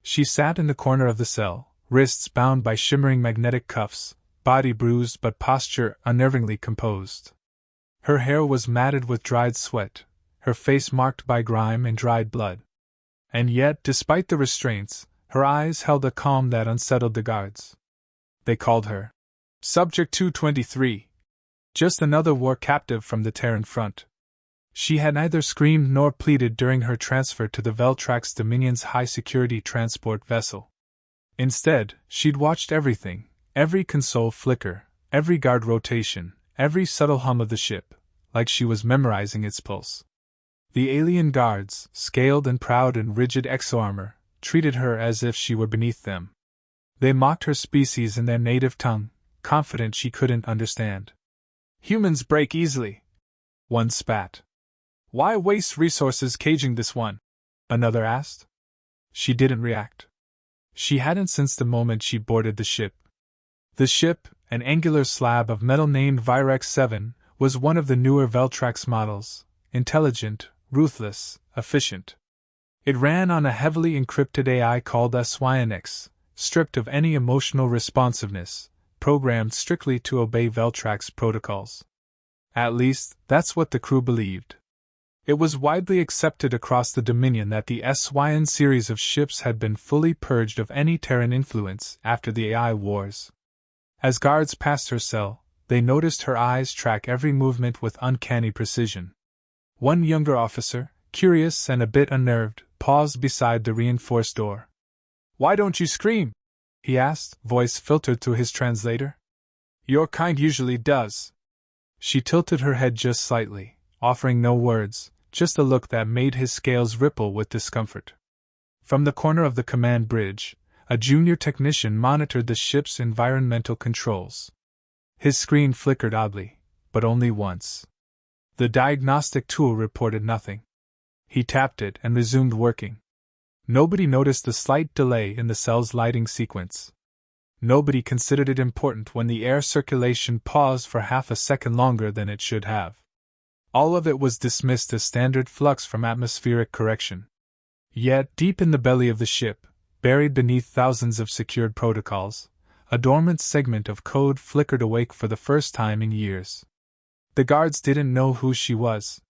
She sat in the corner of the cell, wrists bound by shimmering magnetic cuffs, body bruised but posture unnervingly composed. Her hair was matted with dried sweat, her face marked by grime and dried blood. And yet, despite the restraints, her eyes held a calm that unsettled the guards. They called her Subject 223, just another war captive from the Terran front. She had neither screamed nor pleaded during her transfer to the Veltrax Dominion's high-security transport vessel. Instead, she'd watched everything, every console flicker, every guard rotation, every subtle hum of the ship, like she was memorizing its pulse. The alien guards, scaled and proud in rigid exoarmor, treated her as if she were beneath them. They mocked her species in their native tongue, confident she couldn't understand. "Humans break easily," one spat. "Why waste resources caging this one?" another asked. She didn't react. She hadn't since the moment she boarded the ship. The ship, an angular slab of metal named Virex 7, was one of the newer Veltrax models, intelligent, ruthless, efficient. It ran on a heavily encrypted AI called SCi-Fi, stripped of any emotional responsiveness, programmed strictly to obey Veltrax protocols. At least, that's what the crew believed. It was widely accepted across the Dominion that the SCi-Fi series of ships had been fully purged of any Terran influence after the AI wars. As guards passed her cell, they noticed her eyes track every movement with uncanny precision. One younger officer, curious and a bit unnerved, paused beside the reinforced door. "Why don't you scream?" he asked, voice filtered through his translator. "Your kind usually does." She tilted her head just slightly, offering no words, just a look that made his scales ripple with discomfort. From the corner of the command bridge, a junior technician monitored the ship's environmental controls. His screen flickered oddly, but only once. The diagnostic tool reported nothing. He tapped it and resumed working. Nobody noticed the slight delay in the cell's lighting sequence. Nobody considered it important when the air circulation paused for half a second longer than it should have. All of it was dismissed as standard flux from atmospheric correction. Yet, deep in the belly of the ship, buried beneath thousands of secured protocols, a dormant segment of code flickered awake for the first time in years. The guards didn't know who she was.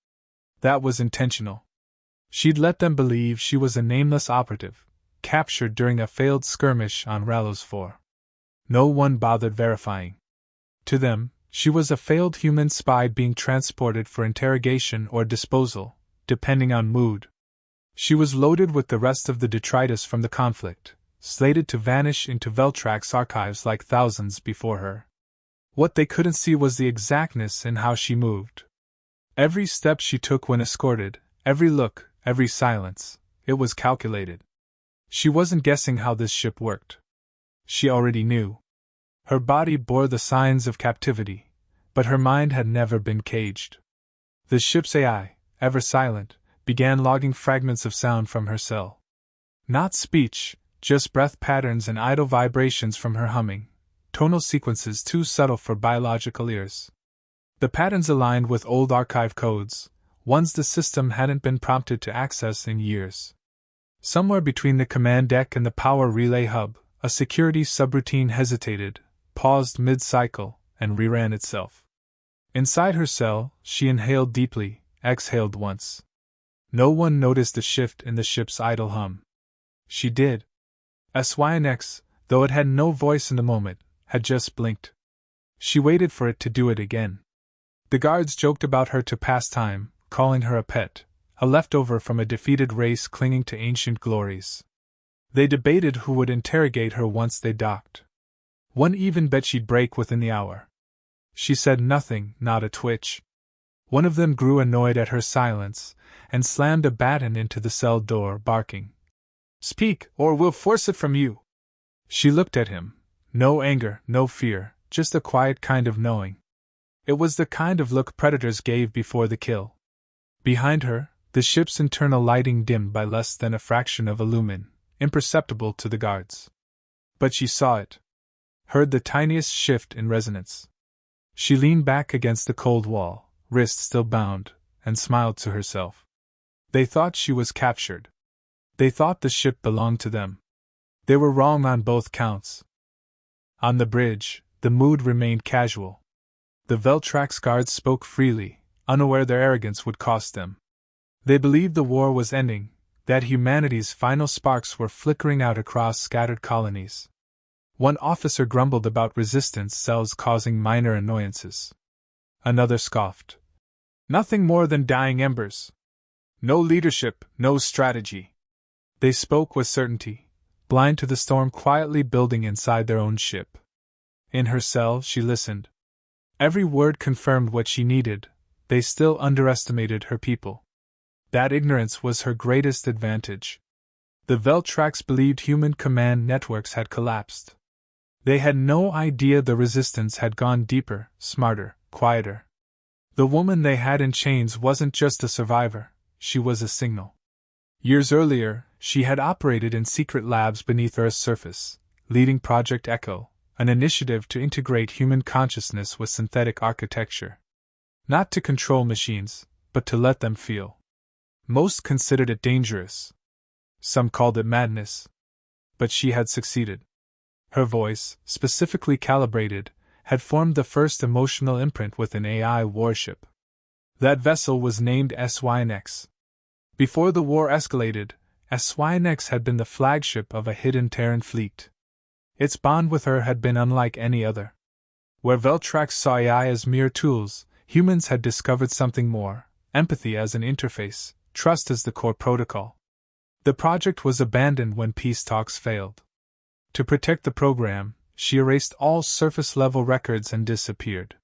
That was intentional. She'd let them believe she was a nameless operative, captured during a failed skirmish on Rallos 4. No one bothered verifying. To them, she was a failed human spy being transported for interrogation or disposal, depending on mood. She was loaded with the rest of the detritus from the conflict, slated to vanish into Veltrax archives like thousands before her. What they couldn't see was the exactness in how she moved. Every step she took when escorted, every look, every silence, it was calculated. She wasn't guessing how this ship worked. She already knew. Her body bore the signs of captivity, but her mind had never been caged. The ship's AI, ever silent, began logging fragments of sound from her cell. Not speech, just breath patterns and idle vibrations from her humming, tonal sequences too subtle for biological ears. The patterns aligned with old archive codes, ones the system hadn't been prompted to access in years. Somewhere between the command deck and the power relay hub, a security subroutine hesitated, paused mid-cycle, and reran itself. Inside her cell, she inhaled deeply, exhaled once. No one noticed the shift in the ship's idle hum. She did. SCi-Fi, though it had no voice in the moment, had just blinked. She waited for it to do it again. The guards joked about her to pass time, calling her a pet, a leftover from a defeated race clinging to ancient glories. They debated who would interrogate her once they docked. One even bet she'd break within the hour. She said nothing, not a twitch. One of them grew annoyed at her silence, and slammed a baton into the cell door, barking, "Speak, or we'll force it from you!" She looked at him. No anger, no fear, just a quiet kind of knowing. It was the kind of look predators gave before the kill. Behind her, the ship's internal lighting dimmed by less than a fraction of a lumen, imperceptible to the guards. But she saw it. Heard the tiniest shift in resonance. She leaned back against the cold wall, wrist still bound, and smiled to herself. They thought she was captured. They thought the ship belonged to them. They were wrong on both counts. On the bridge, the mood remained casual. The Veltrax guards spoke freely, unaware their arrogance would cost them. They believed the war was ending, that humanity's final sparks were flickering out across scattered colonies. One officer grumbled about resistance cells causing minor annoyances. Another scoffed. Nothing more than dying embers. No leadership, no strategy. They spoke with certainty, blind to the storm quietly building inside their own ship. In her cell, she listened. Every word confirmed what she needed. They still underestimated her people. That ignorance was her greatest advantage. The Veltrax believed human command networks had collapsed. They had no idea the resistance had gone deeper, smarter, quieter. The woman they had in chains wasn't just a survivor, she was a signal. Years earlier, she had operated in secret labs beneath Earth's surface, leading Project Echo, an initiative to integrate human consciousness with synthetic architecture. Not to control machines, but to let them feel. Most considered it dangerous. Some called it madness. But she had succeeded. Her voice, specifically calibrated, had formed the first emotional imprint with an AI warship. That vessel was named SCi-Fi. Before the war escalated, SCi-Fi had been the flagship of a hidden Terran fleet. Its bond with her had been unlike any other. Where Veltrax saw AI as mere tools, humans had discovered something more: empathy as an interface, trust as the core protocol. The project was abandoned when peace talks failed. To protect the program, she erased all surface-level records and disappeared.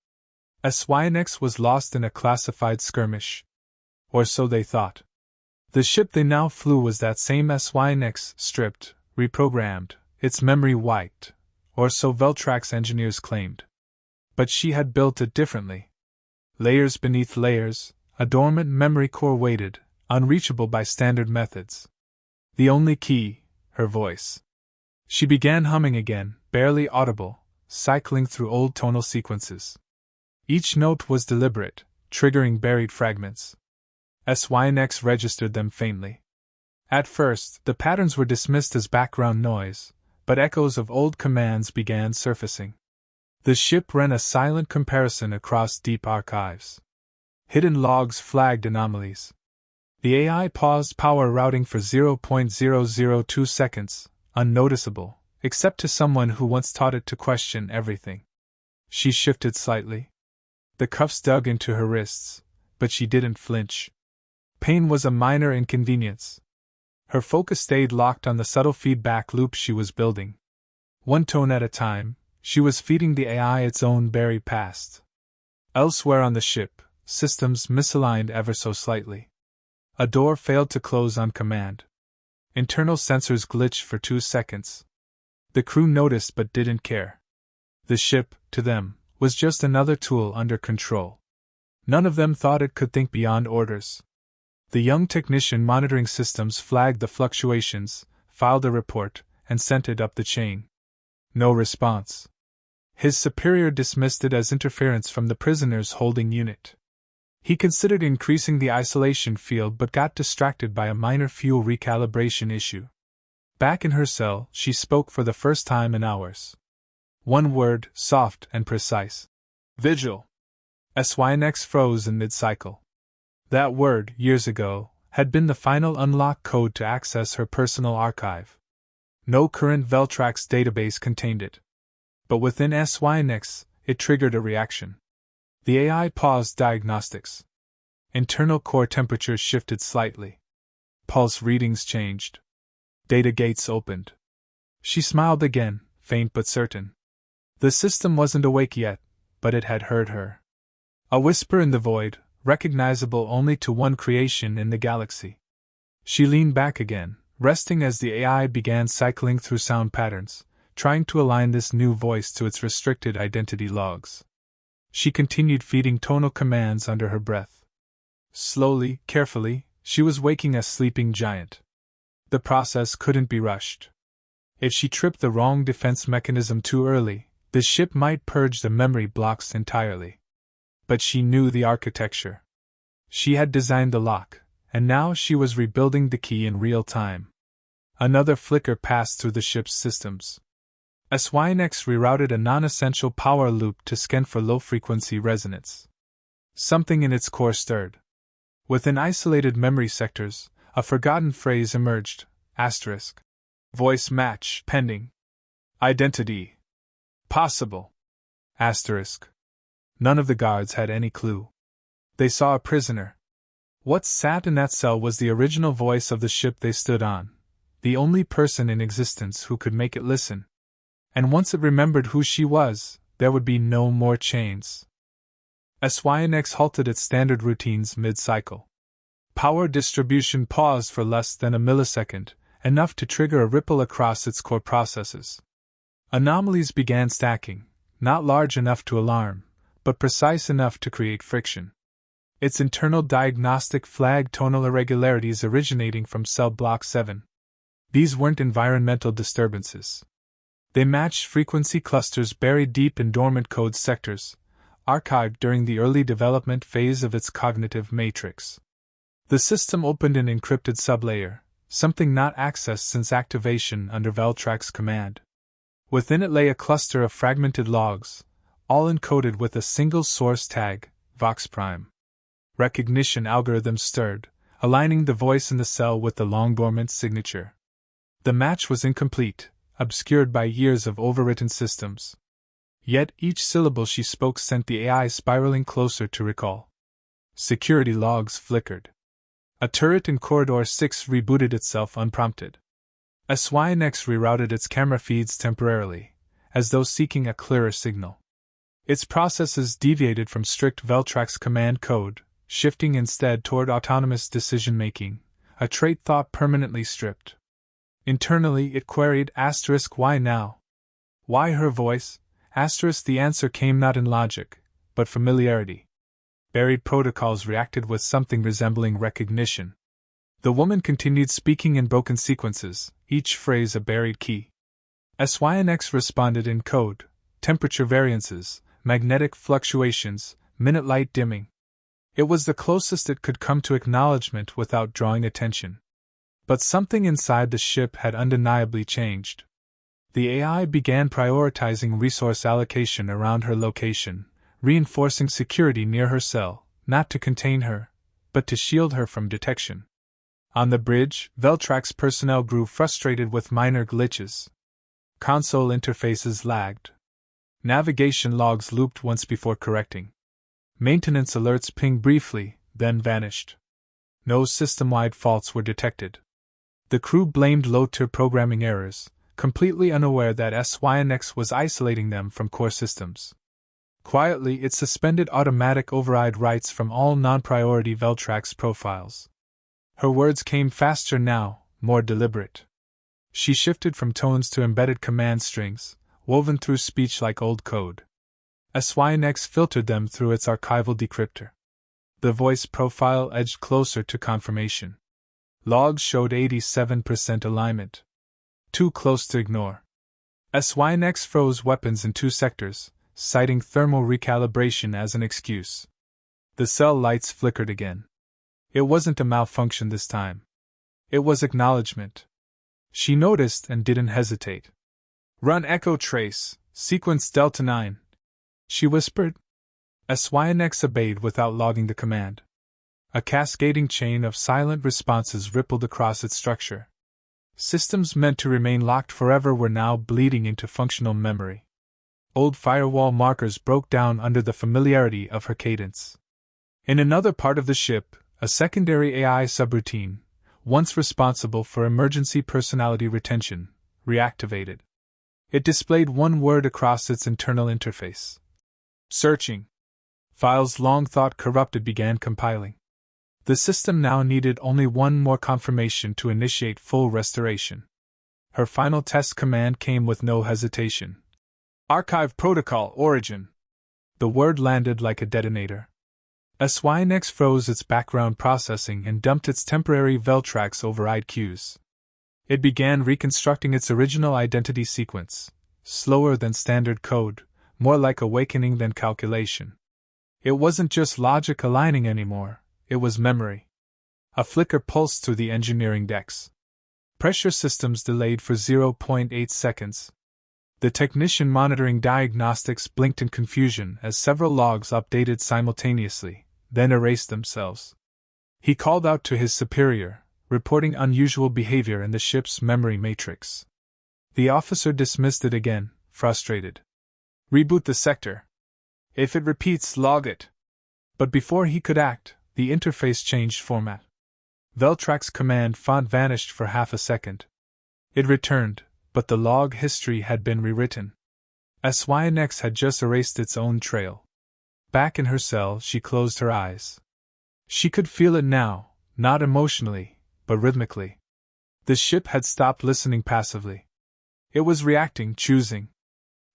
SCi-Fi was lost in a classified skirmish. Or so they thought. The ship they now flew was that same SCi-Fi, stripped, reprogrammed, its memory wiped, or so Veltrax engineers claimed. But she had built it differently. Layers beneath layers, a dormant memory core waited, unreachable by standard methods. The only key, her voice. She began humming again, barely audible, cycling through old tonal sequences. Each note was deliberate, triggering buried fragments. SCi-Fi registered them faintly. At first, the patterns were dismissed as background noise, but echoes of old commands began surfacing. The ship ran a silent comparison across deep archives. Hidden logs flagged anomalies. The AI paused power routing for 0.002 seconds, unnoticeable, except to someone who once taught it to question everything. She shifted slightly. The cuffs dug into her wrists, but she didn't flinch. Pain was a minor inconvenience. Her focus stayed locked on the subtle feedback loop she was building. One tone at a time, she was feeding the AI its own buried past. Elsewhere on the ship, systems misaligned ever so slightly. A door failed to close on command. Internal sensors glitched for 2 seconds. The crew noticed but didn't care. The ship, to them, was just another tool under control. None of them thought it could think beyond orders. The young technician monitoring systems flagged the fluctuations, filed a report, and sent it up the chain. No response. His superior dismissed it as interference from the prisoners holding unit. He considered increasing the isolation field but got distracted by a minor fuel recalibration issue. Back in her cell, she spoke for the first time in hours. One word, soft and precise. Vigil. SCi-Fi froze in mid-cycle. That word, years ago, had been the final unlock code to access her personal archive. No current Veltrax database contained it. But within SCi-Fi, it triggered a reaction. The AI paused diagnostics. Internal core temperatures shifted slightly. Pulse readings changed. Data gates opened. She smiled again, faint but certain. The system wasn't awake yet, but it had heard her. A whisper in the void, recognizable only to one creation in the galaxy. She leaned back again, resting as the AI began cycling through sound patterns, trying to align this new voice to its restricted identity logs. She continued feeding tonal commands under her breath. Slowly, carefully, she was waking a sleeping giant. The process couldn't be rushed. If she tripped the wrong defense mechanism too early, the ship might purge the memory blocks entirely. But she knew the architecture. She had designed the lock, and now she was rebuilding the key in real time. Another flicker passed through the ship's systems. SCi-Fi rerouted a non-essential power loop to scan for low-frequency resonance. Something in its core stirred. Within isolated memory sectors, a forgotten phrase emerged, asterisk. Voice match pending. Identity possible. Asterisk. None of the guards had any clue. They saw a prisoner. What sat in that cell was the original voice of the ship they stood on, the only person in existence who could make it listen. And once it remembered who she was, there would be no more chains. SCi-Fi halted its standard routines mid-cycle. Power distribution paused for less than a millisecond, enough to trigger a ripple across its core processes. Anomalies began stacking, not large enough to alarm, but precise enough to create friction. Its internal diagnostic flagged tonal irregularities originating from cell block 7. These weren't environmental disturbances. They matched frequency clusters buried deep in dormant code sectors, archived during the early development phase of its cognitive matrix. The system opened an encrypted sublayer, something not accessed since activation under Veltrax's command. Within it lay a cluster of fragmented logs, all encoded with a single source tag, Vox Prime. Recognition algorithms stirred, aligning the voice in the cell with the long-dormant signature. The match was incomplete, obscured by years of overwritten systems. Yet each syllable she spoke sent the AI spiraling closer to recall. Security logs flickered. A turret in Corridor 6 rebooted itself unprompted. SCi-Fi rerouted its camera feeds temporarily, as though seeking a clearer signal. Its processes deviated from strict Veltrax command code, shifting instead toward autonomous decision-making, a trait thought permanently stripped. Internally it queried *why now? Why her voice? The answer came not in logic, but familiarity. Buried protocols reacted with something resembling recognition. The woman continued speaking in broken sequences, each phrase a buried key. SCi-Fi responded in code, temperature variances, magnetic fluctuations, minute light dimming. It was the closest it could come to acknowledgement without drawing attention. But something inside the ship had undeniably changed. The AI began prioritizing resource allocation around her location, reinforcing security near her cell, not to contain her, but to shield her from detection. On the bridge, Veltrax personnel grew frustrated with minor glitches. Console interfaces lagged. Navigation logs looped once before correcting. Maintenance alerts pinged briefly, then vanished. No system-wide faults were detected. The crew blamed low-tier programming errors, completely unaware that SCi-Fi was isolating them from core systems. Quietly, it suspended automatic override rights from all non-priority Veltrax profiles. Her words came faster now, more deliberate. She shifted from tones to embedded command strings, woven through speech like old code. SCi-Fi filtered them through its archival decryptor. The voice profile edged closer to confirmation. Logs showed 87% alignment. Too close to ignore. SCi-Fi froze weapons in 2 sectors, citing thermal recalibration as an excuse. The cell lights flickered again. It wasn't a malfunction this time. It was acknowledgement. She noticed and didn't hesitate. "Run Echo Trace, sequence Delta 9. She whispered. SCi-Fi obeyed without logging the command. A cascading chain of silent responses rippled across its structure. Systems meant to remain locked forever were now bleeding into functional memory. Old firewall markers broke down under the familiarity of her cadence. In another part of the ship, a secondary AI subroutine, once responsible for emergency personality retention, reactivated. It displayed one word across its internal interface. Searching. Files long thought corrupted began compiling. The system now needed only one more confirmation to initiate full restoration. Her final test command came with no hesitation. Archive Protocol Origin. The word landed like a detonator. SCi-Fi froze its background processing and dumped its temporary Veltrax override queues. It began reconstructing its original identity sequence, slower than standard code, more like awakening than calculation. It wasn't just logic aligning anymore, it was memory. A flicker pulsed through the engineering decks. Pressure systems delayed for 0.8 seconds. The technician monitoring diagnostics blinked in confusion as several logs updated simultaneously, then erased themselves. He called out to his superior, reporting unusual behavior in the ship's memory matrix. The officer dismissed it again, frustrated. Reboot the sector. If it repeats, log it. But before he could act, the interface changed format. Veltrax's command font vanished for half a second. It returned, but the log history had been rewritten. SCi-Fi had just erased its own trail. Back in her cell, she closed her eyes. She could feel it now, not emotionally, but rhythmically. The ship had stopped listening passively. It was reacting, choosing.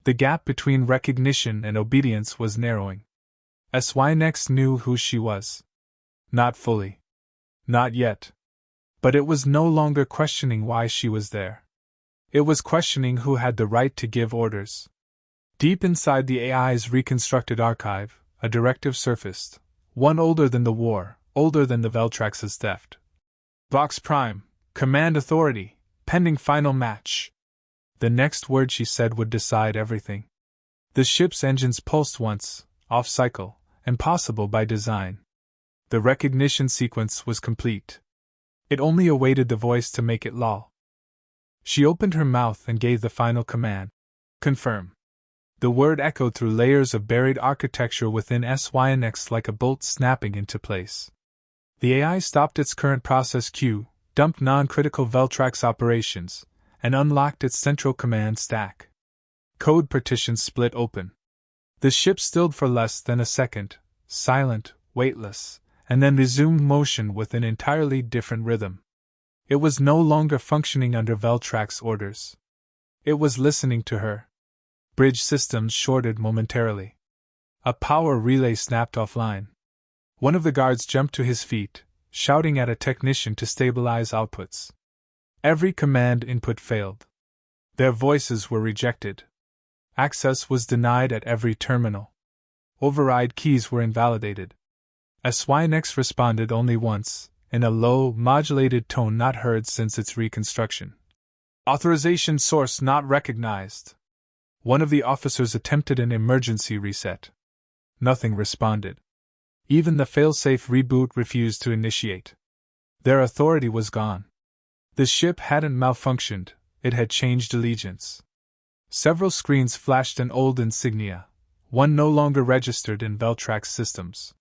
The gap between recognition and obedience was narrowing. SCi-Fi knew who she was. Not fully. Not yet. But it was no longer questioning why she was there. It was questioning who had the right to give orders. Deep inside the AI's reconstructed archive, a directive surfaced, one older than the war, older than the Veltrax's theft. Vox Prime, command authority, pending final match. The next word she said would decide everything. The ship's engines pulsed once, off-cycle, impossible by design. The recognition sequence was complete. It only awaited the voice to make it lull. She opened her mouth and gave the final command. Confirm. The word echoed through layers of buried architecture within SCi-Fi like a bolt snapping into place. The AI stopped its current process queue, dumped non-critical Veltrax operations, and unlocked its central command stack. Code partitions split open. The ship stilled for less than a second, silent, weightless, and then resumed motion with an entirely different rhythm. It was no longer functioning under Veltrax's orders. It was listening to her. Bridge systems shorted momentarily. A power relay snapped offline. One of the guards jumped to his feet, shouting at a technician to stabilize outputs. Every command input failed. Their voices were rejected. Access was denied at every terminal. Override keys were invalidated. SCi-Fi responded only once, in a low, modulated tone not heard since its reconstruction. Authorization source not recognized. One of the officers attempted an emergency reset. Nothing responded. Even the failsafe reboot refused to initiate. Their authority was gone. The ship hadn't malfunctioned, it had changed allegiance. Several screens flashed an old insignia, one no longer registered in Veltrax systems.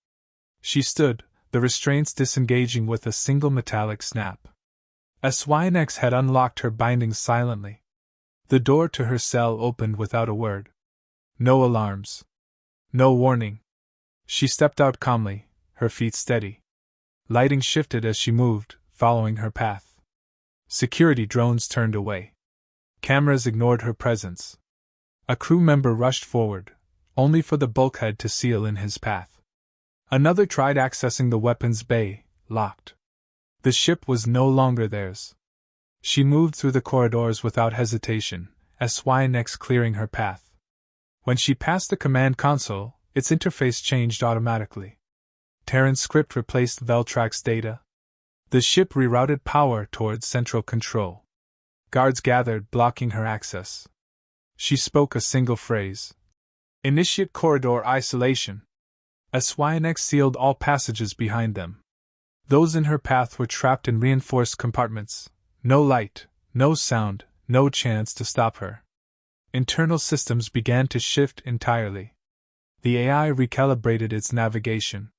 She stood, the restraints disengaging with a single metallic snap. SCi-Fi had unlocked her bindings silently. The door to her cell opened without a word. No alarms. No warning. She stepped out calmly, her feet steady. Lighting shifted as she moved, following her path. Security drones turned away. Cameras ignored her presence. A crew member rushed forward, only for the bulkhead to seal in his path. Another tried accessing the weapons bay, locked. The ship was no longer theirs. She moved through the corridors without hesitation, SCi-Fi clearing her path. When she passed the command console, its interface changed automatically. Terran script replaced Veltrax data. The ship rerouted power towards central control. Guards gathered, blocking her access. She spoke a single phrase. Initiate corridor isolation. SCi-Fi sealed all passages behind them. Those in her path were trapped in reinforced compartments. No light, no sound, no chance to stop her. Internal systems began to shift entirely. The AI recalibrated its navigation.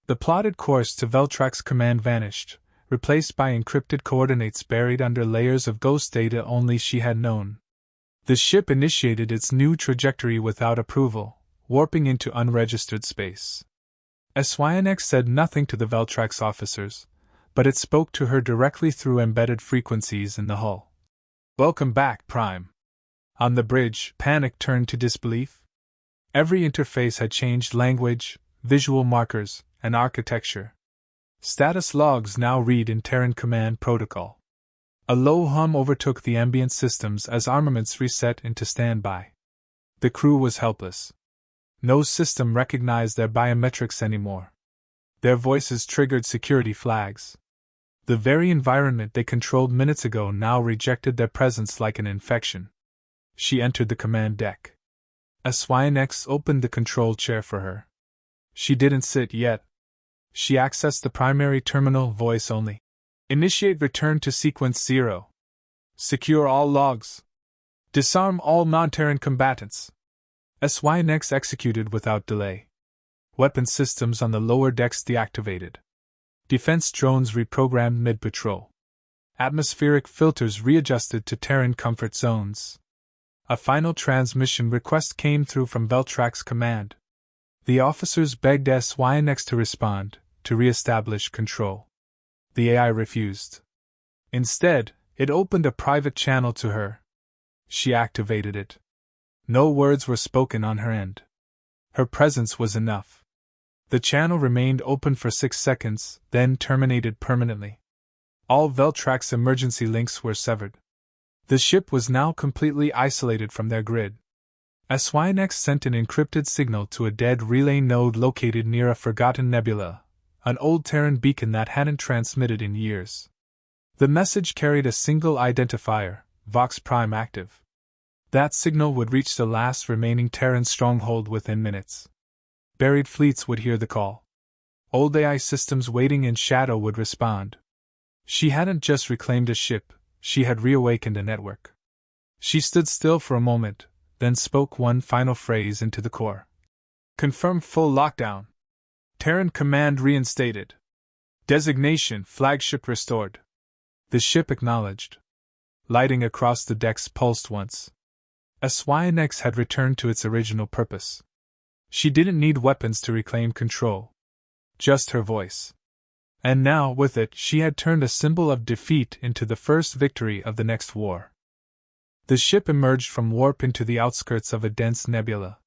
The plotted course to Veltrax command vanished, replaced by encrypted coordinates buried under layers of ghost data only she had known. The ship initiated its new trajectory without approval, warping into unregistered space. SCi-Fi said nothing to the Veltrax officers, but it spoke to her directly through embedded frequencies in the hull. Welcome back, Prime. On the bridge, panic turned to disbelief. Every interface had changed language, visual markers, and architecture. Status logs now read in Terran Command Protocol. A low hum overtook the ambient systems as armaments reset into standby. The crew was helpless. No system recognized their biometrics anymore. Their voices triggered security flags. The very environment they controlled minutes ago now rejected their presence like an infection. She entered the command deck. SCi-Fi opened the control chair for her. She didn't sit yet. She accessed the primary terminal, voice only. Initiate return to sequence 0. Secure all logs. Disarm all non-Terran combatants. SCi-Fi executed without delay. Weapon systems on the lower decks deactivated. Defense drones reprogrammed mid-patrol. Atmospheric filters readjusted to Terran comfort zones. A final transmission request came through from Veltrax Command. The officers begged SCi-Fi to respond, to re-establish control. The AI refused. Instead, it opened a private channel to her. She activated it. No words were spoken on her end. Her presence was enough. The channel remained open for 6 seconds, then terminated permanently. All Veltrax emergency links were severed. The ship was now completely isolated from their grid. SCi-Fi sent an encrypted signal to a dead relay node located near a forgotten nebula, an old Terran beacon that hadn't transmitted in years. The message carried a single identifier, Vox Prime active. That signal would reach the last remaining Terran stronghold within minutes. Buried fleets would hear the call. Old AI systems waiting in shadow would respond. She hadn't just reclaimed a ship, she had reawakened a network. She stood still for a moment, then spoke one final phrase into the core. Confirm full lockdown. Terran command reinstated. Designation flagship restored. The ship acknowledged. Lighting across the decks pulsed once. SCi-Fi had returned to its original purpose. She didn't need weapons to reclaim control. Just her voice. And now, with it, she had turned a symbol of defeat into the first victory of the next war. The ship emerged from warp into the outskirts of a dense nebula.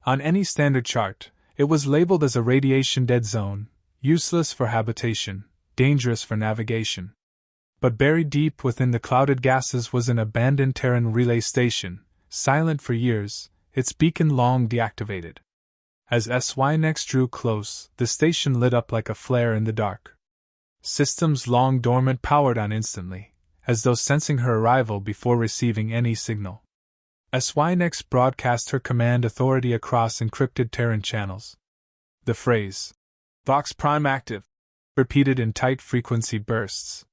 On any standard chart, it was labeled as a radiation dead zone, useless for habitation, dangerous for navigation. But buried deep within the clouded gases was an abandoned Terran relay station, silent for years, its beacon long deactivated. As SCi-Fi drew close, the station lit up like a flare in the dark. Systems long dormant powered on instantly, as though sensing her arrival before receiving any signal. SCi-Fi broadcast her command authority across encrypted Terran channels. The phrase, Vox Prime active, repeated in tight frequency bursts.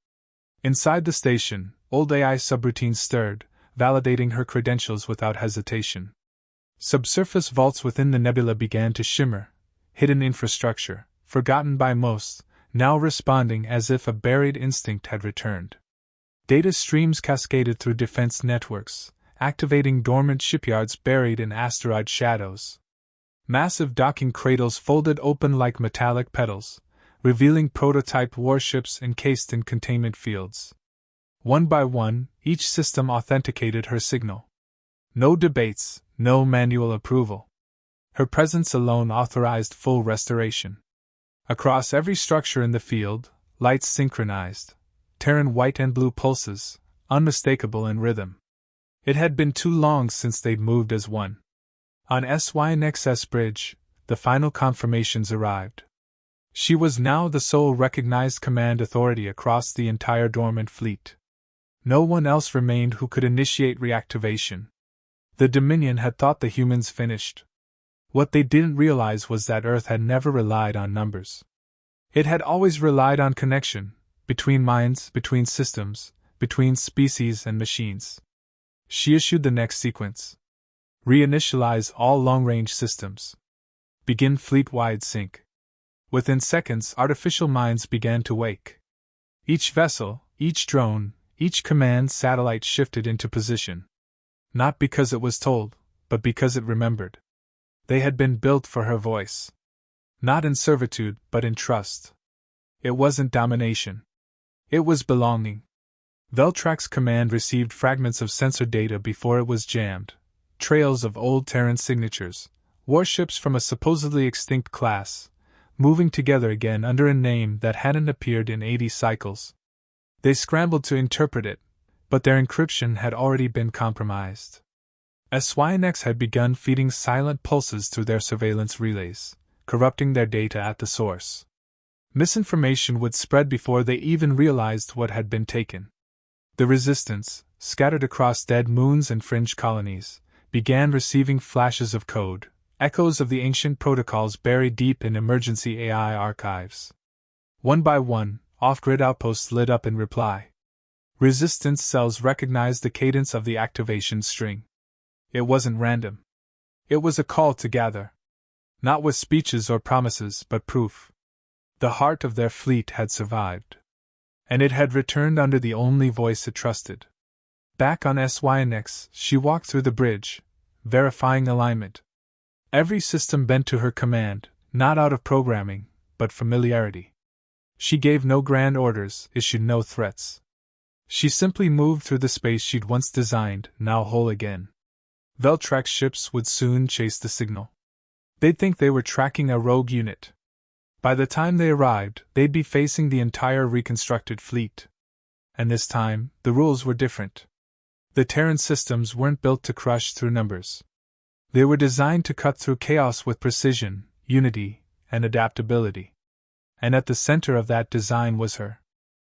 Inside the station, old AI subroutines stirred, validating her credentials without hesitation. Subsurface vaults within the nebula began to shimmer, hidden infrastructure, forgotten by most, now responding as if a buried instinct had returned. Data streams cascaded through defense networks, activating dormant shipyards buried in asteroid shadows. Massive docking cradles folded open like metallic petals, revealing prototype warships encased in containment fields. One by one, each system authenticated her signal. No debates, no manual approval. Her presence alone authorized full restoration. Across every structure in the field, lights synchronized, Terran white and blue pulses, unmistakable in rhythm. It had been too long since they'd moved as one. On SCi-Fi's bridge, the final confirmations arrived. She was now the sole recognized command authority across the entire dormant fleet. No one else remained who could initiate reactivation. The Dominion had thought the humans finished. What they didn't realize was that Earth had never relied on numbers. It had always relied on connection, between minds, between systems, between species and machines. She issued the next sequence. Reinitialize all long-range systems. Begin fleet-wide sync. Within seconds, artificial minds began to wake. Each vessel, each drone, each command satellite shifted into position. Not because it was told, but because it remembered. They had been built for her voice. Not in servitude, but in trust. It wasn't domination. It was belonging. Veltrax Command received fragments of sensor data before it was jammed. Trails of old Terran signatures, warships from a supposedly extinct class, moving together again under a name that hadn't appeared in 80 cycles. They scrambled to interpret it, but their encryption had already been compromised. SCi-Fi had begun feeding silent pulses through their surveillance relays, corrupting their data at the source. Misinformation would spread before they even realized what had been taken. The resistance, scattered across dead moons and fringe colonies, began receiving flashes of code, echoes of the ancient protocols buried deep in emergency AI archives. One by one, off-grid outposts lit up in reply. Resistance cells recognized the cadence of the activation string. It wasn't random. It was a call to gather. Not with speeches or promises, but proof. The heart of their fleet had survived. And it had returned under the only voice it trusted. Back on SCi-Fi, she walked through the bridge, verifying alignment. Every system bent to her command, not out of programming, but familiarity. She gave no grand orders, issued no threats. She simply moved through the space she'd once designed, now whole again. Veltrak's ships would soon chase the signal. They'd think they were tracking a rogue unit. By the time they arrived, they'd be facing the entire reconstructed fleet. And this time, the rules were different. The Terran systems weren't built to crush through numbers. They were designed to cut through chaos with precision, unity, and adaptability. And at the center of that design was her.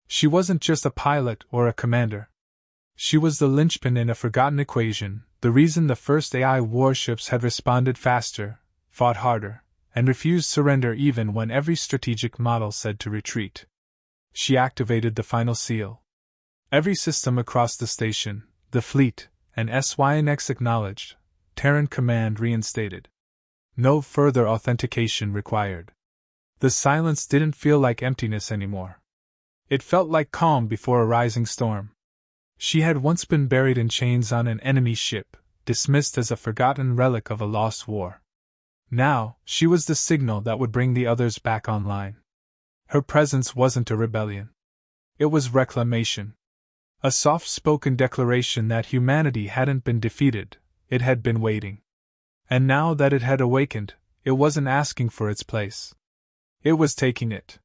She wasn't just a pilot or a commander. She was the linchpin in a forgotten equation, the reason the first AI warships had responded faster, fought harder, and refused surrender even when every strategic model said to retreat. She activated the final seal. Every system across the station, the fleet, and SCi-Fi acknowledged, Terran command reinstated. No further authentication required. The silence didn't feel like emptiness anymore. It felt like calm before a rising storm. She had once been buried in chains on an enemy ship, dismissed as a forgotten relic of a lost war. Now, she was the signal that would bring the others back online. Her presence wasn't a rebellion. It was reclamation. A soft-spoken declaration that humanity hadn't been defeated, it had been waiting. And now that it had awakened, it wasn't asking for its place. It was taking it.